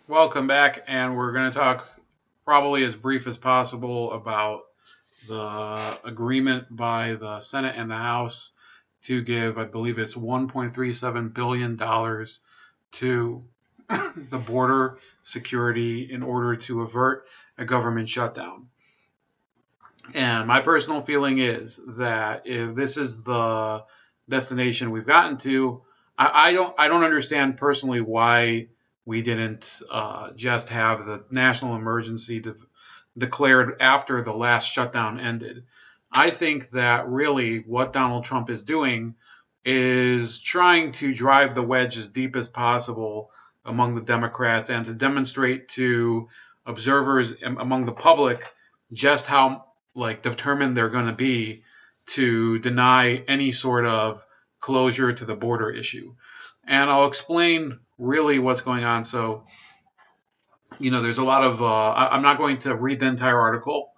Welcome back, and we're going to talk probably as brief as possible about the agreement by the Senate and the House to give, I believe it's $1.37 billion to the border security in order to avert a government shutdown. And my personal feeling is that if this is the destination we've gotten to, I don't understand personally why we didn't just have the national emergency declared after the last shutdown ended. I think that really what Donald Trump is doing is trying to drive the wedge as deep as possible among the Democrats and to demonstrate to observers among the public just how determined they're going to be to deny any sort of closure to the border issue. And I'll explain really what's going on. So, there's a lot of, I'm not going to read the entire article.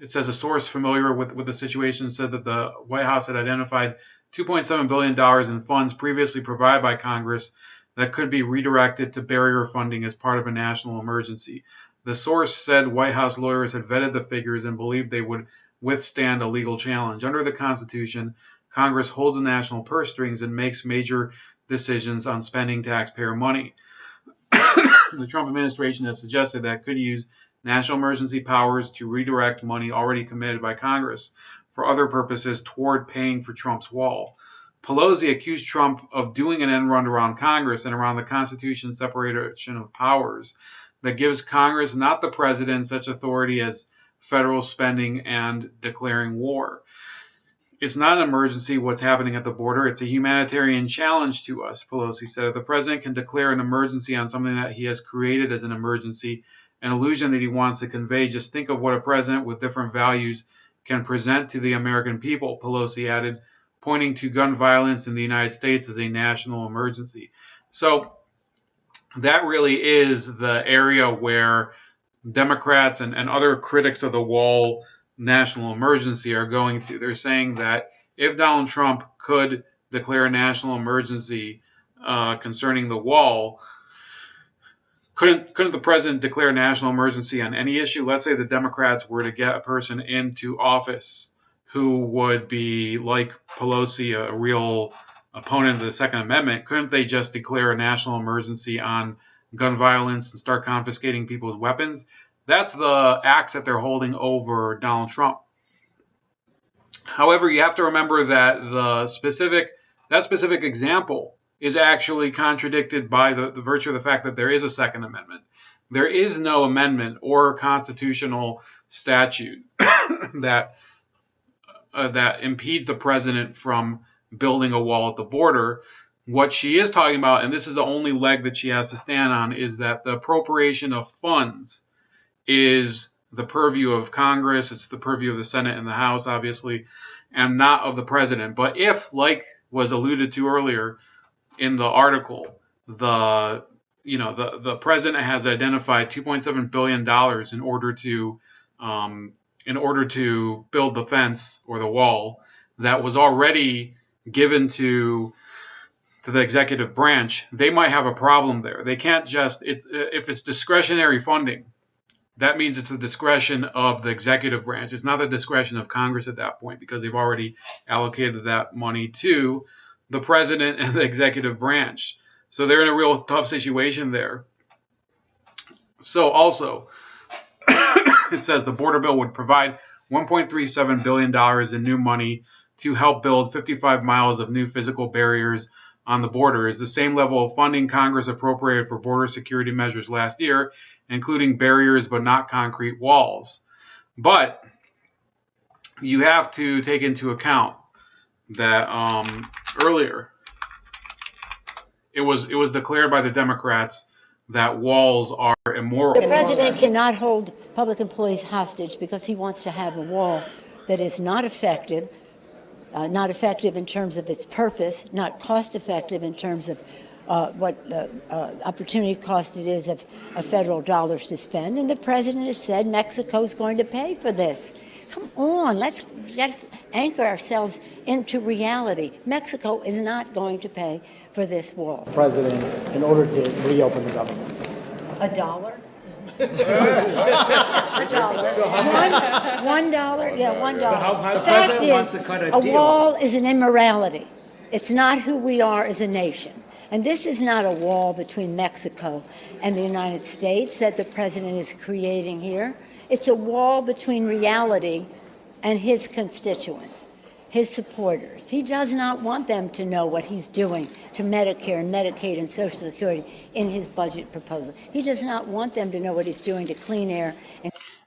It says a source familiar with the situation said that the White House had identified $2.7 billion in funds previously provided by Congress that could be redirected to barrier funding as part of a national emergency. The source said White House lawyers had vetted the figures and believed they would withstand a legal challenge. Under the Constitution, Congress holds the national purse strings and makes major decisions on spending taxpayer money. The Trump administration has suggested that it could use national emergency powers to redirect money already committed by Congress for other purposes toward paying for Trump's wall. Pelosi accused Trump of doing an end run around Congress and around the Constitution's separation of powers that gives Congress, not the president, such authority as federal spending and declaring war. It's not an emergency what's happening at the border. It's a humanitarian challenge to us, Pelosi said. If the president can declare an emergency on something that he has created as an emergency, an illusion that he wants to convey, just think of what a president with different values can present to the American people, Pelosi added, pointing to gun violence in the United States as a national emergency. So that really is the area where Democrats and other critics of the wall national emergency are going to. They're saying that if Donald Trump could declare a national emergency concerning the wall, couldn't the president declare a national emergency on any issue? Let's say the Democrats were to get a person into office who would be, like Pelosi, a real opponent of the Second Amendment. Couldn't they just declare a national emergency on gun violence and start confiscating people's weapons? That's the axe that they're holding over Donald Trump. However, you have to remember that that specific example is actually contradicted by the virtue of the fact that there is a Second Amendment. There is no amendment or constitutional statute that impedes the president from building a wall at the border. What she is talking about, and this is the only leg that she has to stand on, is that the appropriation of funds is the purview of Congress. It's the purview of the Senate and the House, obviously, and not of the president. But if, like was alluded to earlier in the article, the president has identified $2.7 billion in order to build the fence or the wall that was already given to the executive branch, they might have a problem there. They can't just, if it's discretionary funding, that means it's the discretion of the executive branch. It's not the discretion of Congress at that point because they've already allocated that money to the president and the executive branch. So they're in a real tough situation there. So also, it says the border bill would provide $1.37 billion in new money to help build 55 miles of new physical barriers on the border. Is the same level of funding Congress appropriated for border security measures last year, including barriers but not concrete walls. But you have to take into account that earlier it was declared by the Democrats that walls are immoral. The president cannot hold public employees hostage because he wants to have a wall that is not effective in terms of its purpose, not cost effective in terms of what the opportunity cost it is of federal dollars to spend. And the president has said Mexico's going to pay for this. Come on, let's anchor ourselves into reality. Mexico is not going to pay for this wall. President, in order to reopen the government. $1? $1? Yeah, $1. The The fact president wants is, to cut a a deal. wall is an immorality. It's not who we are as a nation. And this is not a wall between Mexico and the United States that the president is creating here. It's a wall between reality and his constituents, his supporters. He does not want them to know what he's doing to Medicare and Medicaid and Social Security in his budget proposal. He does not want them to know what he's doing to clean air.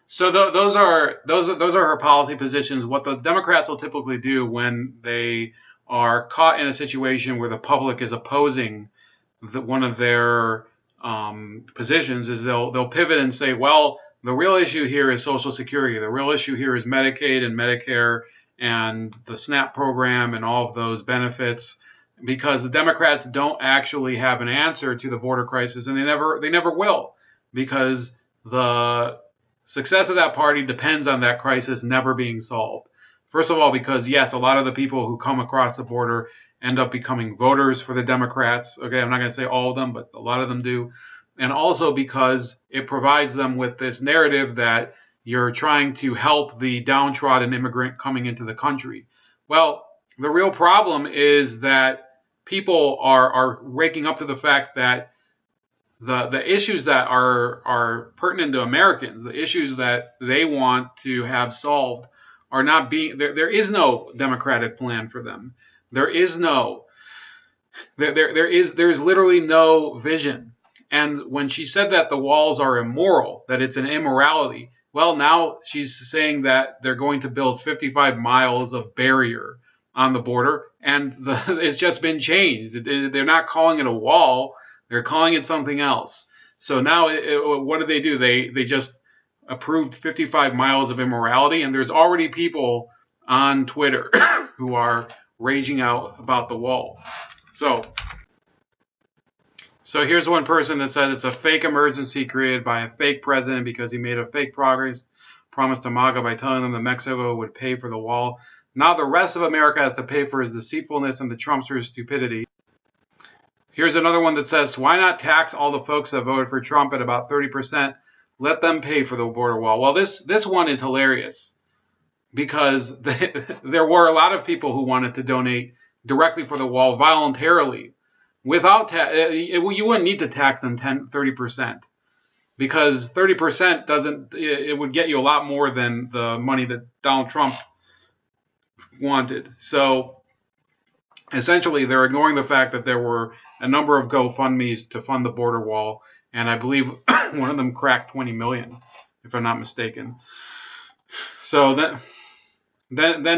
So those are her policy positions. What the Democrats will typically do when they are caught in a situation where the public is opposing one of their positions is they'll pivot and say, well, the real issue here is Social Security. The real issue here is Medicaid and Medicare and the SNAP program and all of those benefits, because the Democrats don't actually have an answer to the border crisis, and they never will, because the success of that party depends on that crisis never being solved. First of all, because yes, a lot of the people who come across the border end up becoming voters for the Democrats. Okay, I'm not going to say all of them, but a lot of them do. And also because it provides them with this narrative that you're trying to help the downtrodden immigrant coming into the country. Well, the real problem is that people are waking up to the fact that the issues that are pertinent to Americans, the issues that they want to have solved, are not being there is no democratic plan for them. There is literally no vision. And when she said that the walls are immoral, that it's an immorality, well, now she's saying that they're going to build 55 miles of barrier on the border, and it's just been changed. They're not calling it a wall. They're calling it something else. So now what do? They just approved 55 miles of immorality, and there's already people on Twitter who are raging out about the wall. So here's one person that says it's a fake emergency created by a fake president because he made a fake promise to MAGA by telling them that Mexico would pay for the wall. Now the rest of America has to pay for his deceitfulness and the Trumpsters' stupidity. Here's another one that says, why not tax all the folks that voted for Trump at about 30%? Let them pay for the border wall. Well, this one is hilarious because there were a lot of people who wanted to donate directly for the wall voluntarily. Without you wouldn't need to tax them 30%, because 30% it would get you a lot more than the money that Donald Trump wanted. So essentially, they're ignoring the fact that there were a number of GoFundMes to fund the border wall, and I believe one of them cracked 20 million, if I'm not mistaken. So then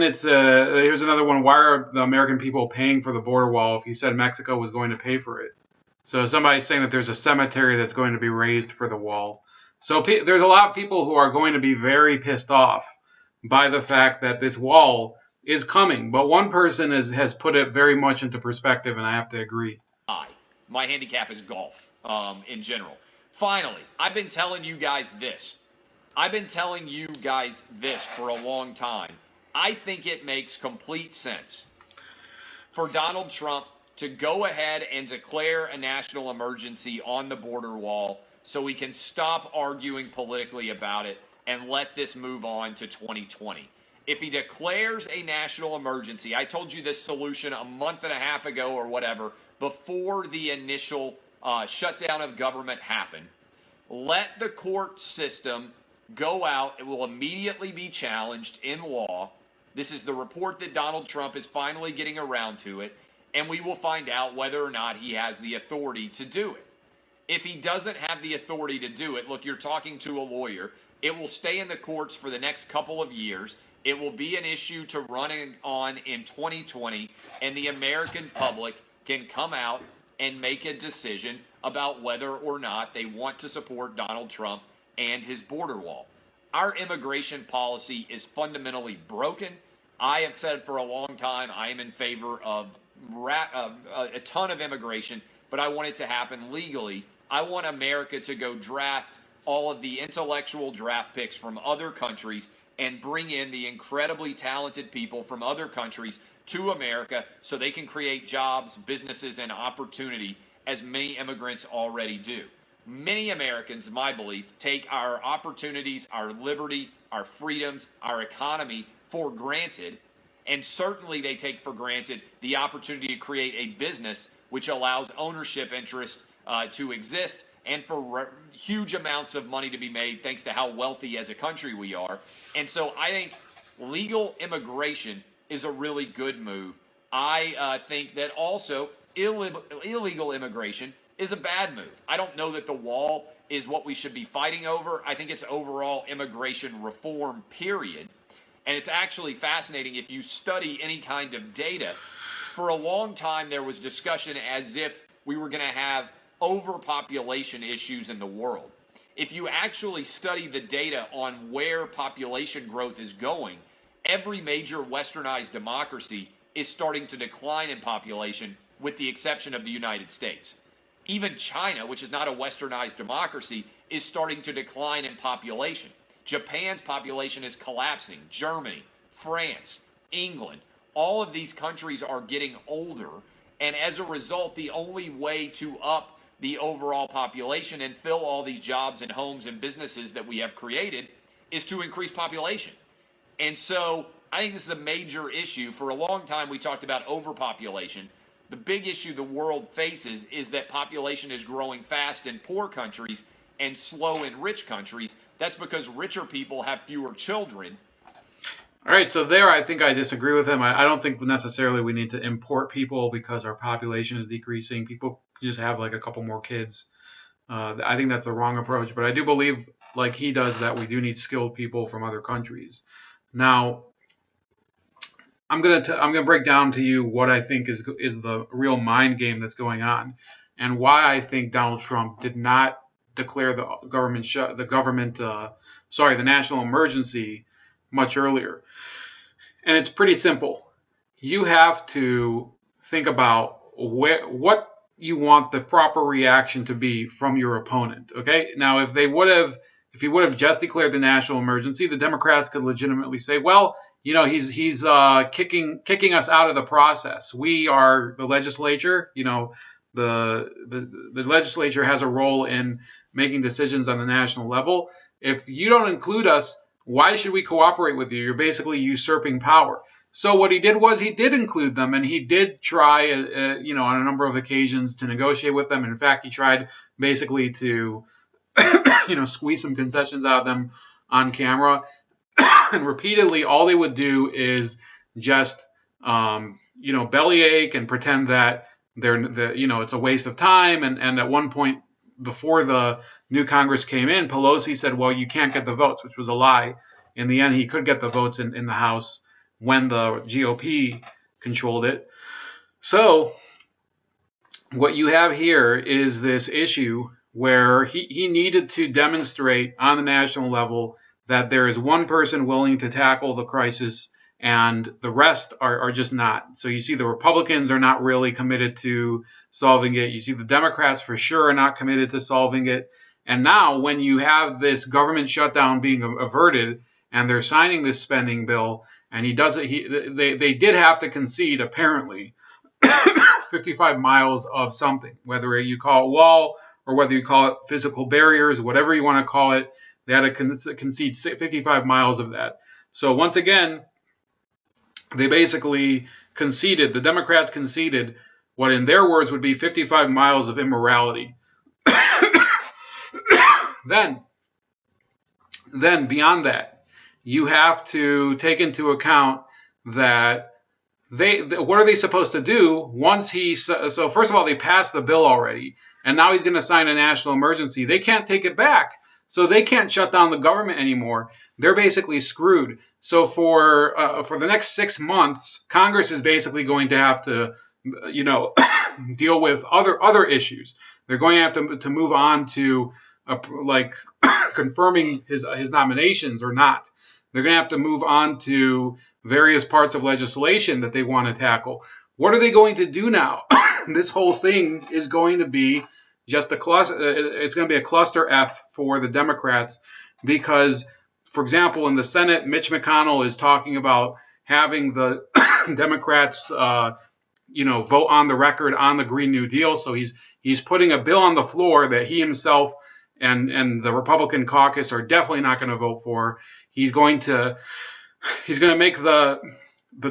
it's here's another one. Why are the American people paying for the border wall if you said Mexico was going to pay for it? So somebody's saying that there's a cemetery that's going to be raised for the wall. So there's a lot of people who are going to be very pissed off by the fact that this wall is coming. But one person has put it very much into perspective, and I have to agree. My handicap is golf in general. Finally, I've been telling you guys this. For a long time. I think it makes complete sense for Donald Trump to go ahead and declare a national emergency on the border wall so we can stop arguing politically about it and let this move on to 2020. If he declares a national emergency, I told you this solution a month and a half ago or whatever, before the initial shutdown of government happened, let the court system go out. It will immediately be challenged in law. This is the report that Donald Trump is finally getting around to it, and we will find out whether or not he has the authority to do it. If he doesn't have the authority to do it, look, you're talking to a lawyer. It will stay in the courts for the next couple of years. It will be an issue to run on in 2020, and the American public can come out and make a decision about whether or not they want to support Donald Trump and his border wall. Our immigration policy is fundamentally broken. I have said for a long time I am in favor of a ton of immigration, but I want it to happen legally. I want America to go draft all of the intellectual draft picks from other countries and bring in the incredibly talented people from other countries to America so they can create jobs, businesses, and opportunity, as many immigrants already do. Many Americans, in my belief, take our opportunities, our liberty, our freedoms, our economy for granted, and certainly they take for granted the opportunity to create a business which allows ownership interests to exist and for huge amounts of money to be made thanks to how wealthy as a country we are. And so I think legal immigration is a really good move. I think that also illegal immigration is a bad move. I don't know that the wall is what we should be fighting over. I think it's overall immigration reform, period. And it's actually fascinating if you study any kind of data. For a long time, there was discussion as if we were going to have overpopulation issues in the world. If you actually study the data on where population growth is going, every major westernized democracy is starting to decline in population, with the exception of the United States. Even China, which is not a westernized democracy, is starting to decline in population. Japan's population is collapsing. Germany, France, England, all of these countries are getting older. And as a result, the only way to up the overall population and fill all these jobs and homes and businesses that we have created is to increase population. And so I think this is a major issue. For a long time, we talked about overpopulation. The big issue the world faces is that population is growing fast in poor countries and slow in rich countries. That's because richer people have fewer children. All right, so there I think I disagree with him. I don't think necessarily we need to import people because our population is decreasing. People just have like a couple more kids. I think that's the wrong approach. But I do believe, like he does, that we do need skilled people from other countries. Now, I'm gonna break down to you what I think is the real mind game that's going on, and why I think Donald Trump did not declare the national emergency much earlier. And it's pretty simple. You have to think about what you want the proper reaction to be from your opponent. Okay. Now, if he would have just declared the national emergency, the Democrats could legitimately say, well, you know, he's kicking us out of the process. We are the legislature. You know, the legislature has a role in making decisions on the national level. If you don't include us, why should we cooperate with you? You're basically usurping power. So what he did was he did include them, and he did try, on a number of occasions to negotiate with them. In fact, he tried basically to, squeeze some concessions out of them on camera. And repeatedly, all they would do is just, bellyache and pretend that it's a waste of time. And at one point, before the new Congress came in, Pelosi said, well, you can't get the votes, which was a lie. In the end, he could get the votes in the House when the GOP controlled it. So what you have here is this issue where he needed to demonstrate on the national level that there is one person willing to tackle the crisis and the rest are just not. So you see the Republicans are not really committed to solving it. You see the Democrats for sure are not committed to solving it. And now when you have this government shutdown being averted and they're signing this spending bill and he does it, they did have to concede apparently 55 miles of something, whether you call it wall or whether you call it physical barriers, whatever you want to call it, they had to concede 55 miles of that. So once again, they basically conceded, the Democrats conceded what in their words would be 55 miles of immorality. Then beyond that, you have to take into account that what are they supposed to do once so first of all, they passed the bill already, and now he's going to sign a national emergency. They can't take it back. So they can't shut down the government anymore. They're basically screwed. So for the next 6 months, Congress is basically going to have to, deal with other issues. They're going to have to move on to confirming his nominations or not. They're going to have to move on to various parts of legislation that they want to tackle. What are they going to do now? This whole thing is going to be just it's going to be a cluster F for the Democrats, because for example, in the Senate, Mitch McConnell is talking about having the Democrats, vote on the record on the Green New Deal. So he's putting a bill on the floor that he himself and the Republican caucus are definitely not going to vote for. He's going to make the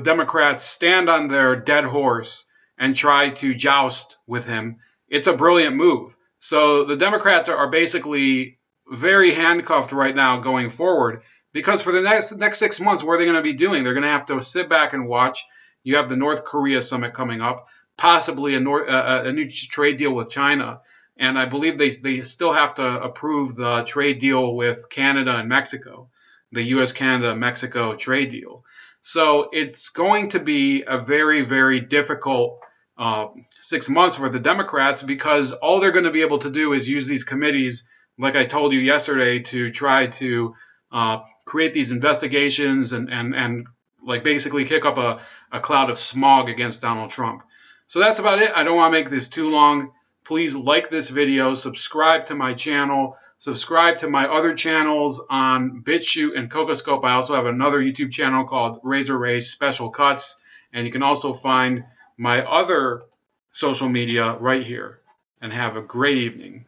Democrats stand on their dead horse and try to joust with him. It's a brilliant move. So the Democrats are basically very handcuffed right now going forward, because for the next 6 months, what are they going to be doing? They're going to have to sit back and watch. You have the North Korea summit coming up, possibly a new trade deal with China. And I believe they still have to approve the trade deal with Canada and Mexico, the U.S., Canada, Mexico trade deal. So it's going to be a very, very difficult 6 months for the Democrats, because all they're going to be able to do is use these committees, like I told you yesterday, to try to create these investigations and like basically kick up a cloud of smog against Donald Trump. So that's about it. I don't want to make this too long. Please like this video, subscribe to my channel, subscribe to my other channels on BitChute and Cocoscope. I also have another YouTube channel called Razor Ray's Special Cuts, and you can also find my other social media right here. And have a great evening.